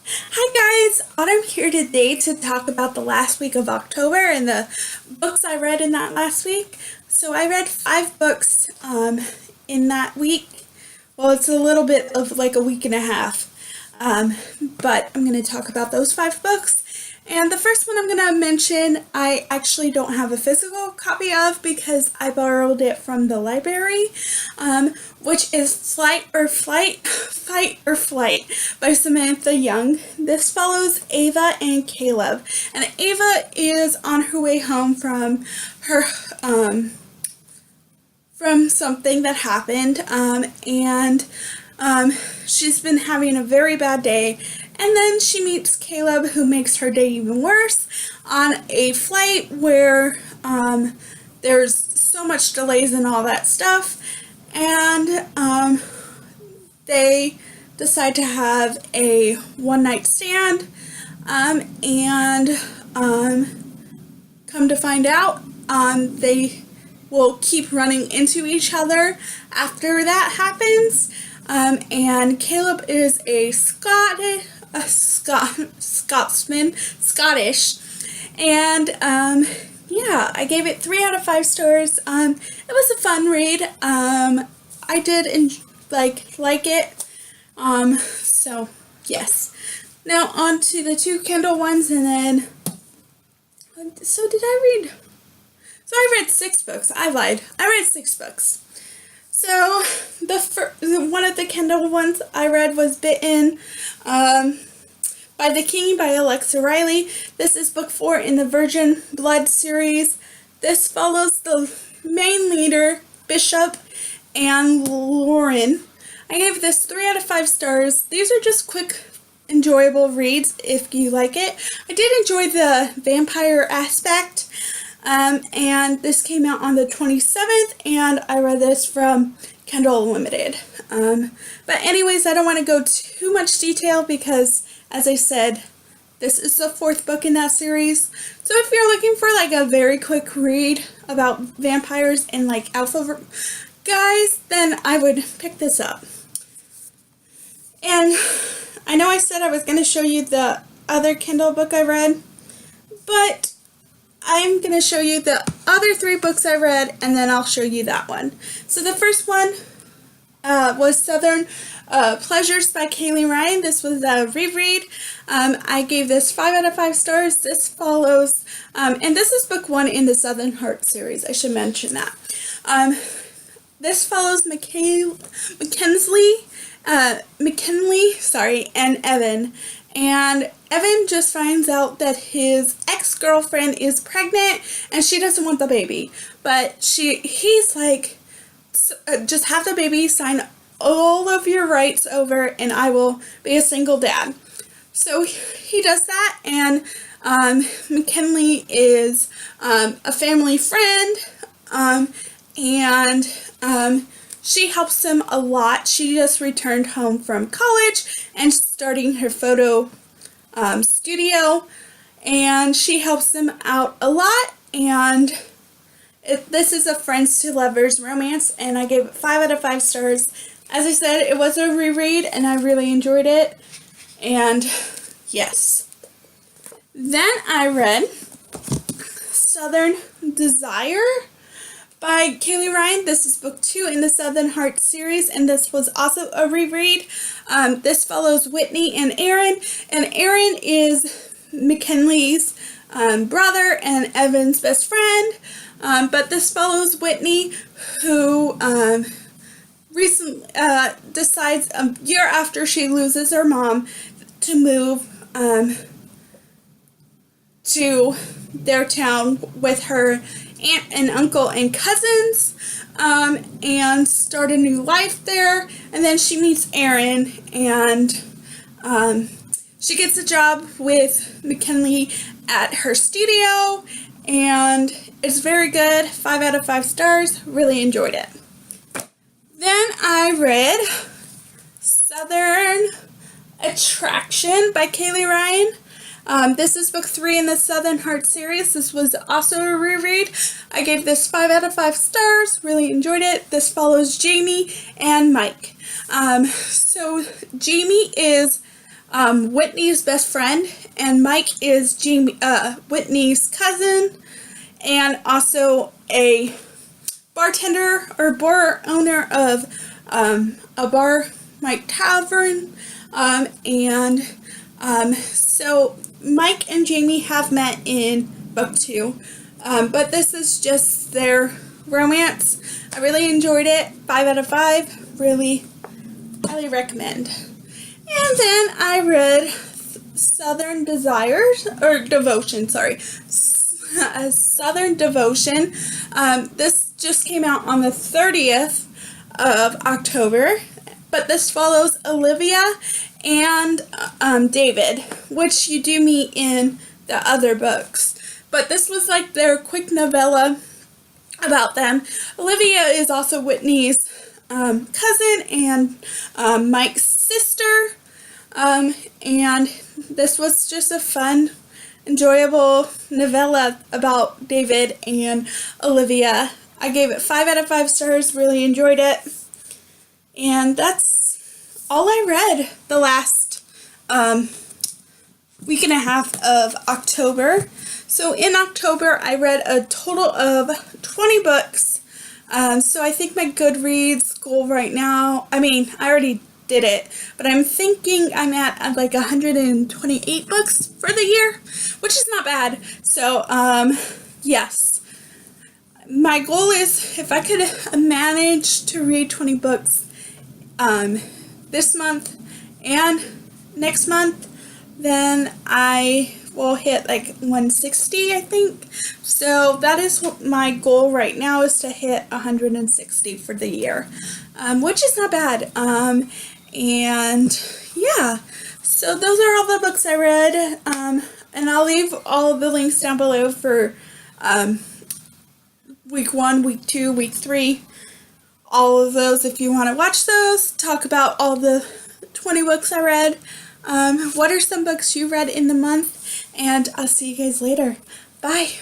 Hi guys, Autumn here today to talk about the last week of October and the books I read in that last week. So I read 5 books in that week. Well, it's a little bit of like a week and a half, but I'm going to talk about those 5 books. And the first one I'm going to mention, I actually don't have a physical copy of because I borrowed it from the library, which is Fight or Flight by Samantha Young. This follows Ava and Caleb. And Ava is on her way home from her, from something that happened, and she's been having a very bad day. And then she meets Caleb, who makes her day even worse, on a flight where there's so much delays and all that stuff. And they decide to have a one-night stand. And come to find out, they will keep running into each other after that happens. And Caleb is a Scottish, and yeah, I gave it 3 out of 5 stars. It was a fun read. I did like it. So yes. Now on to the 2 Kindle ones, and then so did I read? So I read 6 books. I lied. I read 6 books. So one of the Kindle ones I read was Bitten by the King by Alexa Riley. This is book 4 in the Virgin Blood series. This follows the main leader, Bishop, and Lauren. I gave this 3 out of 5 stars. These are just quick, enjoyable reads if you like it. I did enjoy the vampire aspect. And this came out on the 27th, and I read this from Kindle Unlimited. But anyways, I don't want to go too much detail because, as I said, this is the 4th book in that series. So if you're looking for like a very quick read about vampires and like alpha guys, then I would pick this up. And I know I said I was going to show you the other Kindle book I read, but I'm going to show you the other 3 books I read, and then I'll show you that one. So the first one was Southern Pleasures by Kaylee Ryan. This was a reread. I gave this 5 out of 5 stars. This follows, and this is book 1 in the Southern Heart series. I should mention that. This follows McKinley, and Evan. And Evan just finds out that his ex-girlfriend is pregnant and she doesn't want the baby. But he's like, just have the baby, sign all of your rights over, and I will be a single dad. So he does that, and McKinley is a family friend, and she helps him a lot. She just returned home from college and starting her photo studio, and she helps him out a lot. And this is a friends to lovers romance, and I gave it 5 out of 5 stars. As I said, it was a reread, and I really enjoyed it. And yes. Then I read Southern Desire by Kaylee Ryan. This is book 2 in the Southern Heart series, and this was also a reread. This follows Whitney and Aaron is McKinley's brother and Evan's best friend. But this follows Whitney, who recently decides a year after she loses her mom to move to their town with her aunt and uncle and cousins, and start a new life there. And then she meets Aaron, and she gets a job with McKinley at her studio, and it's very good. 5 out of 5 stars. Really enjoyed it. Then I read Southern Attraction by Kaylee Ryan. This is book 3 in the Southern Heart series. This was also a reread. I gave this 5 out of 5 stars. Really enjoyed it. This follows Jamie and Mike. So Jamie is Whitney's best friend, and Mike is Whitney's cousin, and also a bartender or bar owner of a bar, Mike Tavern, so Mike and Jamie have met in book 2, but this is just their romance. I really enjoyed it. 5 out of 5. Really, highly recommend. And then I read Southern Desires, or Devotion, sorry. Southern Devotion. This just came out on the 30th of October, but this follows Olivia and David, which you do meet in the other books. But this was like their quick novella about them. Olivia is also Whitney's cousin and Mike's sister, and this was just a fun, enjoyable novella about David and Olivia. I gave it 5 out of 5 stars, really enjoyed it, and that's all I read the last week and a half of October. So in October, I read a total of 20 books. So I think my Goodreads goal right now, I already did it, but I'm thinking I'm at like 128 books for the year, which is not bad. So, yes. My goal is, if I could manage to read 20 books this month and next month, then I will hit like 160, I think. So that is what my goal right now is, to hit 160 for the year, which is not bad. And yeah, so those are all the books I read, and I'll leave all of the links down below for week 1, week 2, week 3, all of those if you want to watch those, talk about all the 20 books I read. What are some books you read in the month? And I'll see you guys later. Bye.